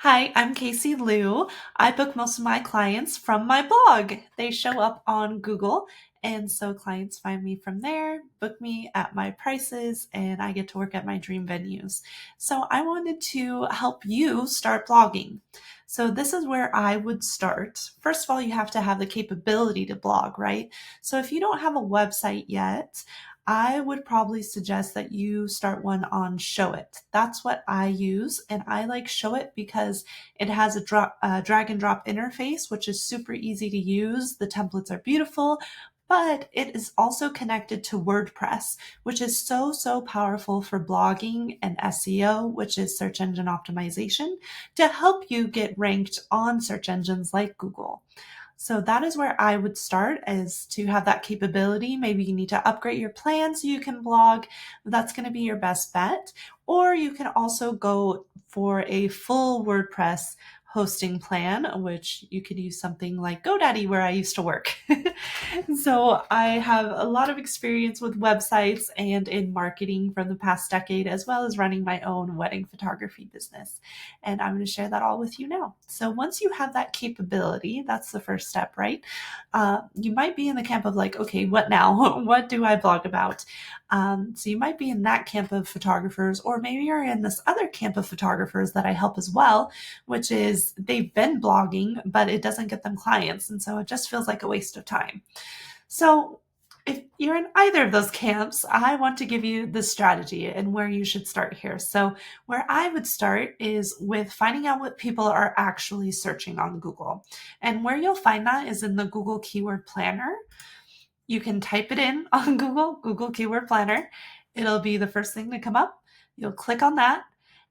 Hi, I'm Casey Liu. I book most of my clients from my blog. They show up on Google, and so clients find me from there, book me at my prices, and I get to work at my dream venues. So I wanted to help you start blogging. So this is where I would start. First of all, you have to have the capability to blog, right? So if you don't have a website yet, I would probably suggest that you start one on Showit. That's what I use, and I like Showit because it has a drag and drop interface, which is super easy to use. The templates are beautiful, but it is also connected to WordPress, which is so powerful for blogging and SEO, which is search engine optimization, to help you get ranked on search engines like Google. So that is where I would start, is to have that capability. Maybe you need to upgrade your plan so you can blog. That's going to be your best bet. Or you can also go for a full WordPress hosting plan, which you could use something like GoDaddy, where I used to work. So I have a lot of experience with websites and in marketing from the past decade, as well as running my own wedding photography business. And I'm going to share that all with you now. So once you have that capability, that's the first step, right? You might be in the camp of like, okay, what now? What do I blog about? So you might be in that camp of photographers, or maybe you're in this other camp of photographers that I help as well, which is they've been blogging, but it doesn't get them clients. And so it just feels like a waste of time. So if you're in either of those camps, I want to give you the strategy and where you should start here. So where I would start is with finding out what people are actually searching on Google. And where you'll find that is in the Google Keyword Planner. You can type it in on Google Keyword Planner. It'll be the first thing to come up. You'll click on that,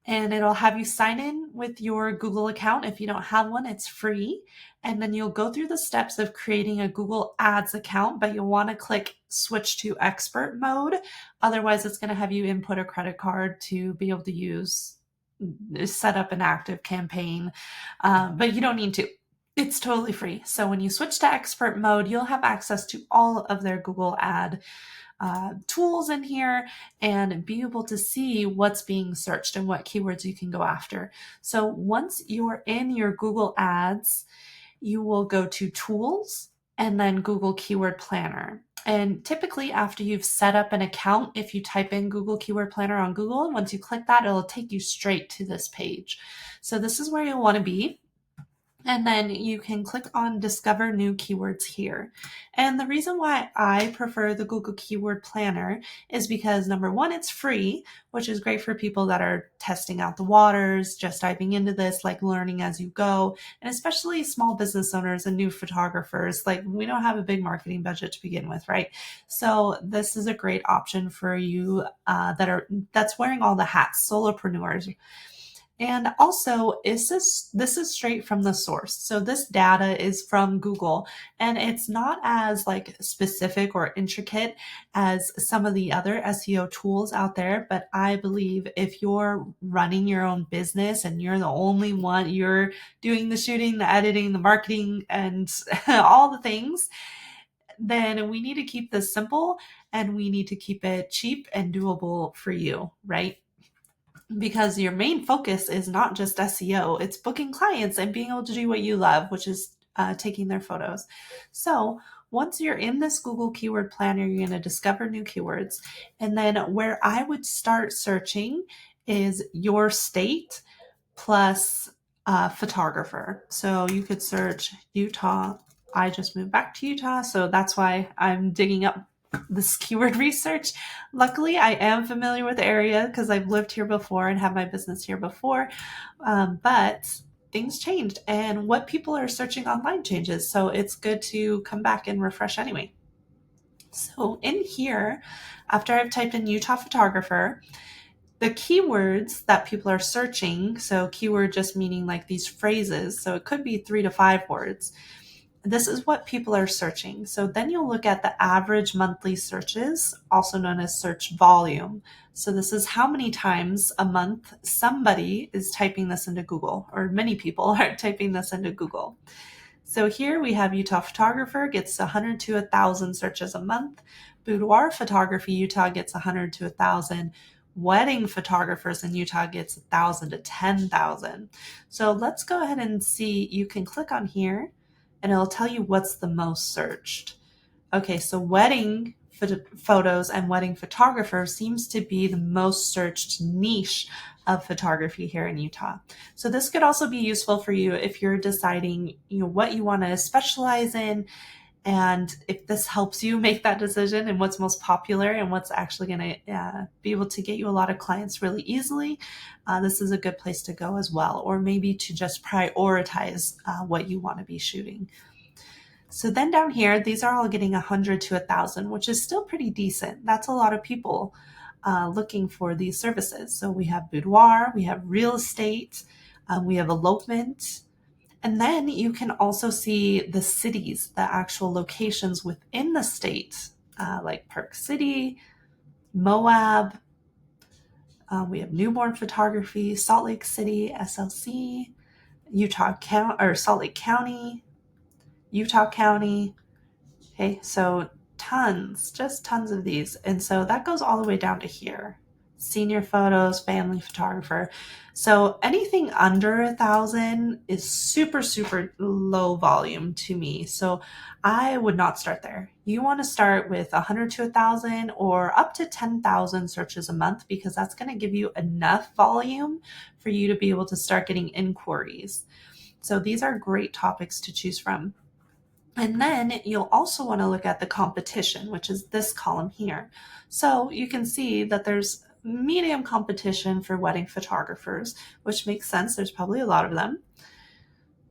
and it'll have you sign in with your Google account. If you don't have one, it's free. And then you'll go through the steps of creating a Google Ads account, but you'll want to click switch to expert mode. Otherwise, it's going to have you input a credit card to be able to set up an active campaign. But you don't need to. It's totally free. So when you switch to expert mode, you'll have access to all of their Google Ad tools in here and be able to see what's being searched and what keywords you can go after. So once you're in your Google Ads, you will go to Tools and then Google Keyword Planner. And typically after you've set up an account, if you type in Google Keyword Planner on Google, once you click that, it'll take you straight to this page. So this is where you'll want to be. And then you can click on Discover New Keywords here. And the reason why I prefer the Google Keyword Planner is because number one, it's free, which is great for people that are testing out the waters, just diving into this, like learning as you go, and especially small business owners and new photographers. Like, we don't have a big marketing budget to begin with, right? So this is a great option for you that's wearing all the hats, solopreneurs. And also, this is straight from the source. So this data is from Google, and it's not as like specific or intricate as some of the other SEO tools out there. But I believe if you're running your own business and you're the only one, you're doing the shooting, the editing, the marketing, and all the things, then we need to keep this simple and we need to keep it cheap and doable for you, right? Because your main focus is not just SEO, it's booking clients and being able to do what you love, which is taking their photos. So once you're in this Google Keyword Planner, you're going to discover new keywords. And then where I would start searching is your state plus photographer. So you could search Utah. I just moved back to Utah, so that's why I'm digging up this keyword research. Luckily, I am familiar with the area because I've lived here before and have my business here before. But things changed and what people are searching online changes. So it's good to come back and refresh anyway. So in here, after I've typed in Utah photographer, the keywords that people are searching, so keyword just meaning like these phrases, so it could be 3 to 5 words. This is what people are searching. So then you'll look at the average monthly searches, also known as search volume. So this is how many times a month somebody is typing this into Google, or many people are typing this into Google. So here we have Utah photographer gets 100 to 1,000 searches a month. Boudoir photography Utah gets 100 to 1,000. wedding photographers in Utah gets 1,000 to 10,000. So let's go ahead and see. You can click on here and it'll tell you what's the most searched. Okay, so wedding photos and wedding photographer seems to be the most searched niche of photography here in Utah. So this could also be useful for you if you're deciding, what you want to specialize in, and if this helps you make that decision and what's most popular and what's actually going to be able to get you a lot of clients really easily, this is a good place to go as well. Or maybe to just prioritize what you want to be shooting. So then down here, these are all getting 100 to 1,000, which is still pretty decent. That's a lot of people looking for these services. So we have boudoir, we have real estate, we have elopement. And then you can also see the cities, the actual locations within the state, like Park City, Moab. We have newborn photography, Salt Lake City, SLC, Salt Lake County, Utah County. Okay, so just tons of these. And so that goes all the way down to here. Senior photos, family photographer. So anything under 1,000 is super, super low volume to me. So I would not start there. You want to start with 100 to 1,000 or up to 10,000 searches a month, because that's going to give you enough volume for you to be able to start getting inquiries. So these are great topics to choose from. And then you'll also want to look at the competition, which is this column here. So you can see that there's medium competition for wedding photographers, which makes sense. There's probably a lot of them.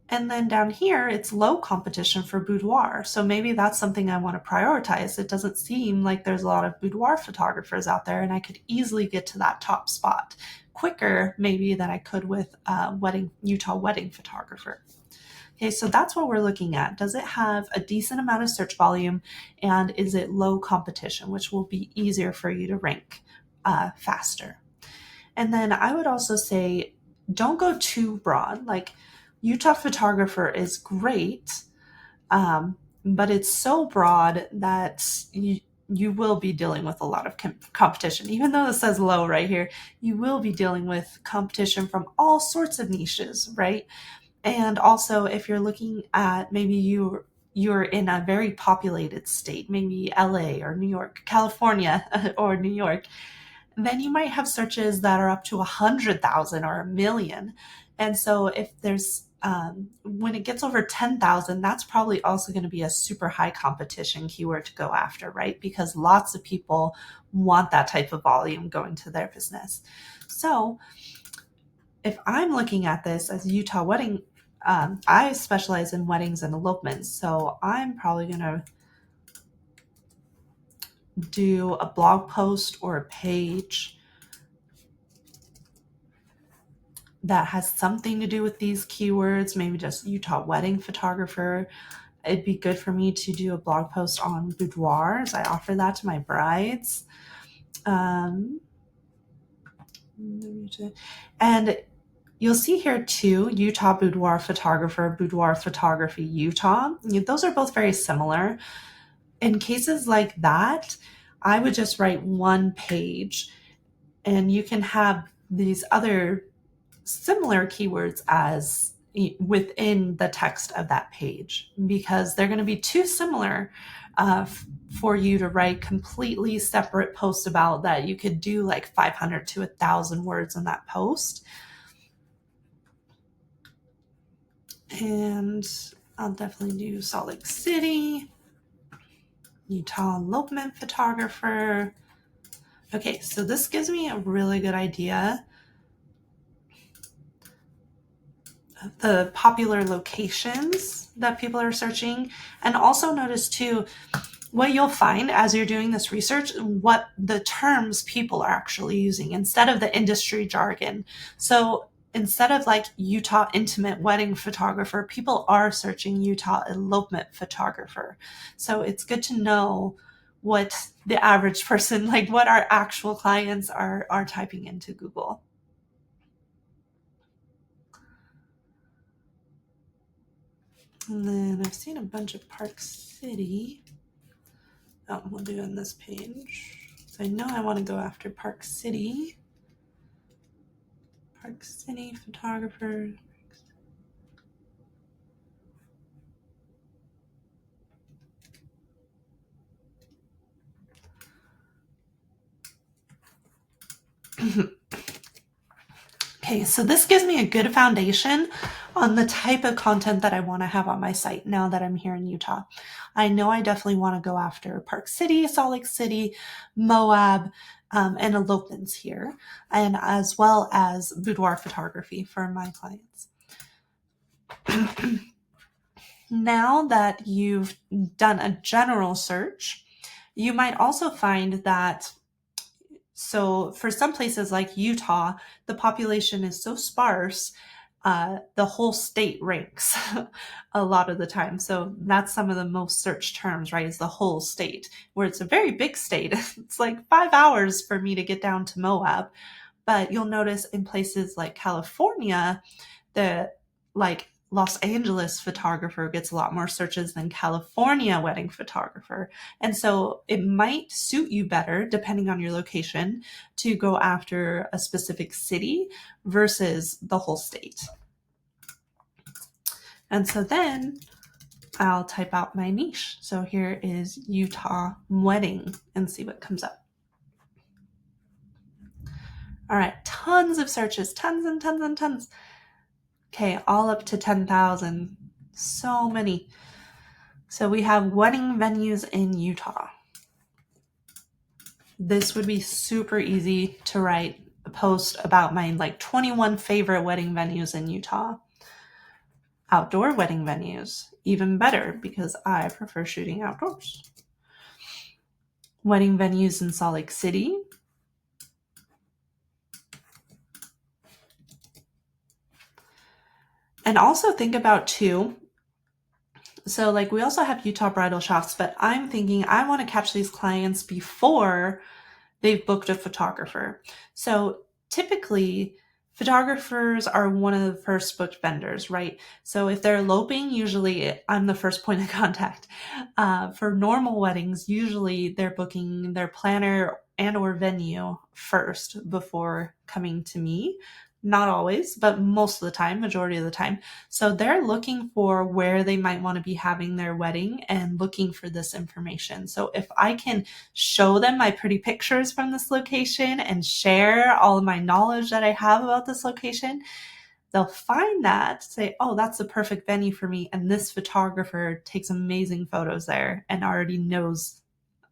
And then down here, it's low competition for boudoir. So maybe that's something I want to prioritize. It doesn't seem like there's a lot of boudoir photographers out there, and I could easily get to that top spot quicker maybe than I could with Utah wedding photographer. Okay, so that's what we're looking at. Does it have a decent amount of search volume, and is it low competition, which will be easier for you to rank faster? And then I would also say, don't go too broad. Like, Utah photographer is great, but it's so broad that you will be dealing with a lot of competition. Even though it says low right here, you will be dealing with competition from all sorts of niches, right? And also, if you're looking at maybe you're in a very populated state, maybe LA or New York, California or New York, then you might have searches that are up to 100,000 or 1,000,000. And so if there's when it gets over 10,000, that's probably also going to be a super high competition keyword to go after, right? Because lots of people want that type of volume going to their business. So if I'm looking at this as Utah wedding, I specialize in weddings and elopements. So I'm probably going to do a blog post or a page that has something to do with these keywords, maybe just Utah wedding photographer. It'd be good for me to do a blog post on boudoirs. I offer that to my brides. And you'll see here too, Utah boudoir photographer, boudoir photography Utah. Those are both very similar. In cases like that, I would just write one page, and you can have these other similar keywords as within the text of that page, because they're going to be too similar for you to write completely separate posts about that. You could do like 500 to 1,000 words in that post. And I'll definitely do Salt Lake City, Utah elopement photographer. Okay, so this gives me a really good idea of the popular locations that people are searching. And also notice too, what you'll find as you're doing this research, what the terms people are actually using instead of the industry jargon. So instead of like Utah intimate wedding photographer, people are searching Utah elopement photographer. So it's good to know what the average person, like what our actual clients are typing into Google. And then I've seen a bunch of Park City. Oh, we'll do on this page. I know I want to go after Park City photographer. Okay, so this gives me a good foundation on the type of content that I want to have on my site now that I'm here in Utah. I know I definitely want to go after Park City, Salt Lake City, Moab, and elopements here, and as well as boudoir photography for my clients. Now that you've done a general search, you might also find that, so for some places like Utah, the population is so sparse, the whole state ranks a lot of the time. So that's some of the most searched terms, right? Is the whole state, where it's a very big state. It's like 5 hours for me to get down to Moab. But you'll notice in places like California, the like Los Angeles photographer gets a lot more searches than California wedding photographer. And so it might suit you better, depending on your location, to go after a specific city versus the whole state. And so then I'll type out my niche. So here is Utah wedding and see what comes up. All right, tons of searches, tons and tons and tons. Okay, all up to 10,000. So many. So we have wedding venues in Utah. This would be super easy to write a post about my 21 favorite wedding venues in Utah. Outdoor wedding venues, even better because I prefer shooting outdoors. Wedding venues in Salt Lake City. And also think about too, so we also have Utah bridal shops, but I'm thinking I want to catch these clients before they've booked a photographer. So typically photographers are one of the first booked vendors, right? So if they're eloping, usually I'm the first point of contact. For normal weddings, usually they're booking their planner and or venue first before coming to me. Not always, but most of the time, majority of the time. So they're looking for where they might want to be having their wedding and looking for this information. So if I can show them my pretty pictures from this location and share all of my knowledge that I have about this location, they'll find that, say, oh, that's the perfect venue for me. And this photographer takes amazing photos there and already knows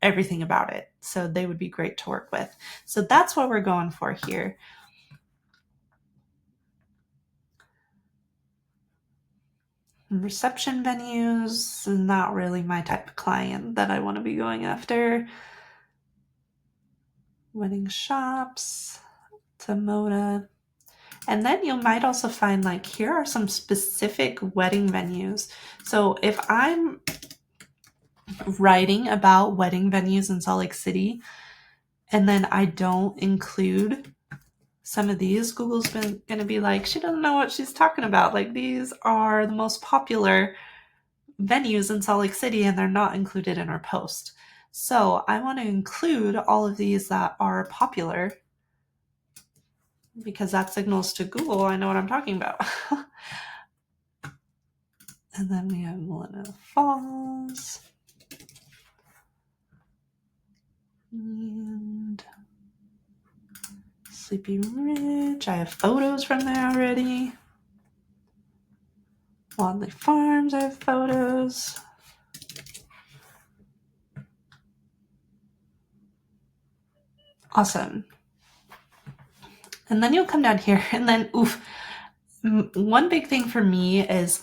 everything about it. So they would be great to work with. So that's what we're going for here. Reception venues, not really my type of client that I want to be going after. Wedding shops, Tomoda. And then you might also find here are some specific wedding venues. So if I'm writing about wedding venues in Salt Lake City and then I don't include some of these, Google's going to be like, she doesn't know what she's talking about. These are the most popular venues in Salt Lake City and they're not included in our post. So I want to include all of these that are popular because that signals to Google I know what I'm talking about. And then we have Millennium Falls and Sleepy Ridge. I have photos from there already. Wadley Farms, I have photos. Awesome. And then you'll come down here and then, one big thing for me is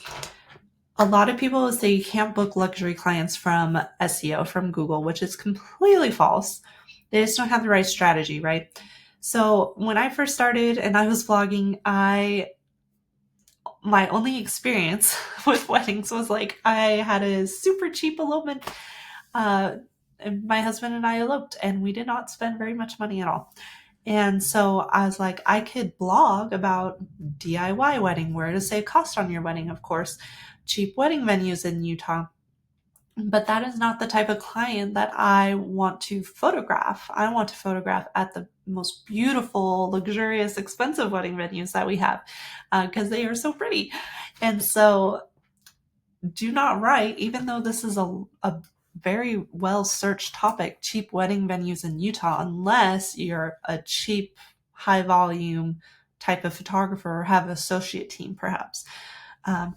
a lot of people say you can't book luxury clients from SEO, from Google, which is completely false. They just don't have the right strategy, right? So when I first started and I was vlogging, my only experience with weddings was I had a super cheap elopement. My husband and I eloped and we did not spend very much money at all. And so I was like, I could blog about DIY wedding, where to save cost on your wedding, of course, cheap wedding venues in Utah. But that is not the type of client that I want to photograph. I want to photograph at the most beautiful, luxurious, expensive wedding venues that we have because they are so pretty. And so do not write, even though this is a very well searched topic, cheap wedding venues in Utah, unless you're a cheap, high volume type of photographer or have an associate team perhaps.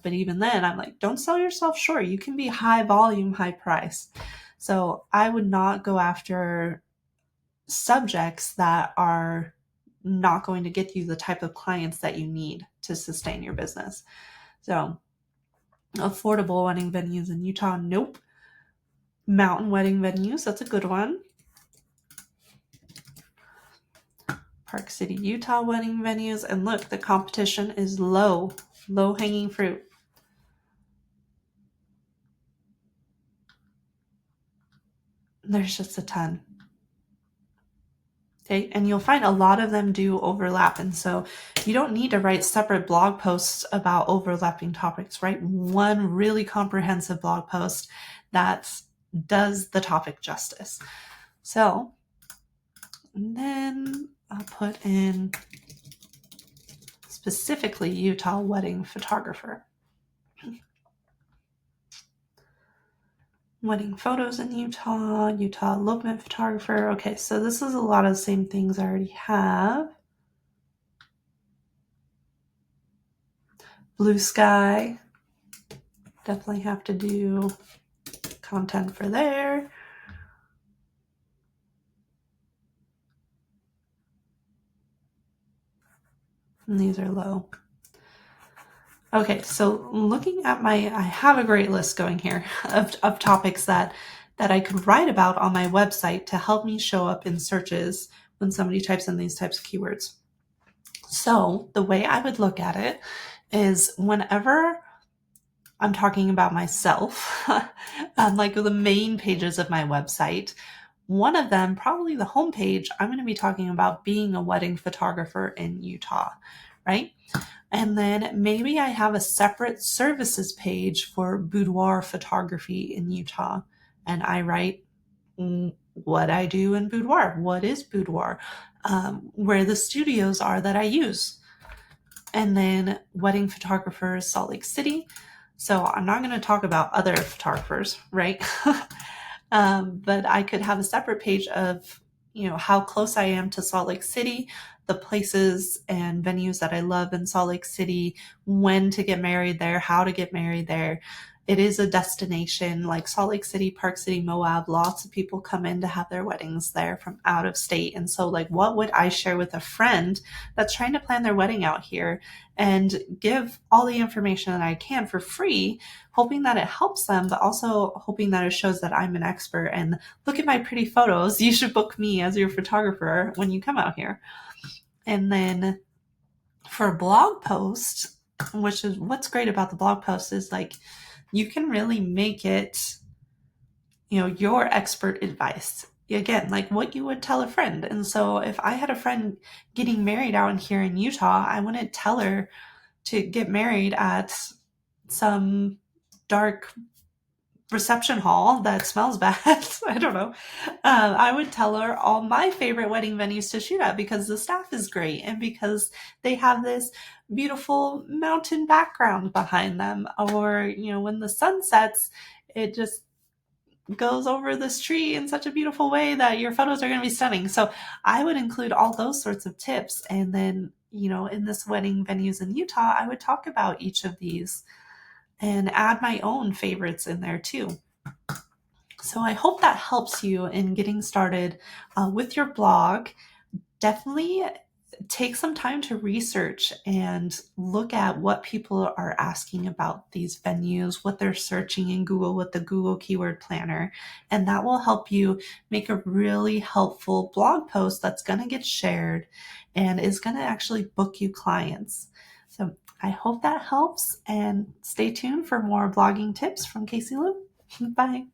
But even then, I'm like, don't sell yourself short. You can be high volume, high price. So I would not go after subjects that are not going to get you the type of clients that you need to sustain your business. So affordable wedding venues in Utah, nope. Mountain wedding venues, that's a good one. Park City, Utah wedding venues. And look, the competition is low hanging fruit. There's just a ton. Okay, and you'll find a lot of them do overlap. And so you don't need to write separate blog posts about overlapping topics. Write one really comprehensive blog post that does the topic justice. So, and then I'll put in specifically Utah wedding photographer. Wedding photos in Utah, Utah elopement photographer. Okay, so this is a lot of the same things I already have. Blue sky. Definitely have to do content for there. And these are low. Okay, so looking at I have a great list going here of topics that I could write about on my website to help me show up in searches when somebody types in these types of keywords. So the way I would look at it is whenever I'm talking about myself, like the main pages of my website, one of them, probably the homepage, I'm going to be talking about being a wedding photographer in Utah, right? And then maybe I have a separate services page for boudoir photography in Utah. And I write what I do in boudoir. What is boudoir? Where the studios are that I use. And then wedding photographers, Salt Lake City. So I'm not going to talk about other photographers, right? But I could have a separate page of, how close I am to Salt Lake City, the places and venues that I love in Salt Lake City, when to get married there, how to get married there. It is a destination like Salt Lake City, Park City, Moab. Lots of people come in to have their weddings there from out of state. And so what would I share with a friend that's trying to plan their wedding out here and give all the information that I can for free, hoping that it helps them, but also hoping that it shows that I'm an expert and look at my pretty photos. You should book me as your photographer when you come out here. And then for a blog post, which is what's great about the blog post is you can really make it, your expert advice. Again, like what you would tell a friend. And so if I had a friend getting married out here in Utah, I wouldn't tell her to get married at some dark reception hall that smells bad. I don't know. I would tell her all my favorite wedding venues to shoot at because the staff is great and because they have this beautiful mountain background behind them. Or, when the sun sets, it just goes over this tree in such a beautiful way that your photos are going to be stunning. So I would include all those sorts of tips. And then, in this wedding venues in Utah, I would talk about each of these and add my own favorites in there too. So I hope that helps you in getting started with your blog. Definitely take some time to research and look at what people are asking about these venues, what they're searching in Google with the Google Keyword Planner. And that will help you make a really helpful blog post that's going to get shared and is going to actually book you clients. So I hope that helps and stay tuned for more blogging tips from Casey Lou. Bye.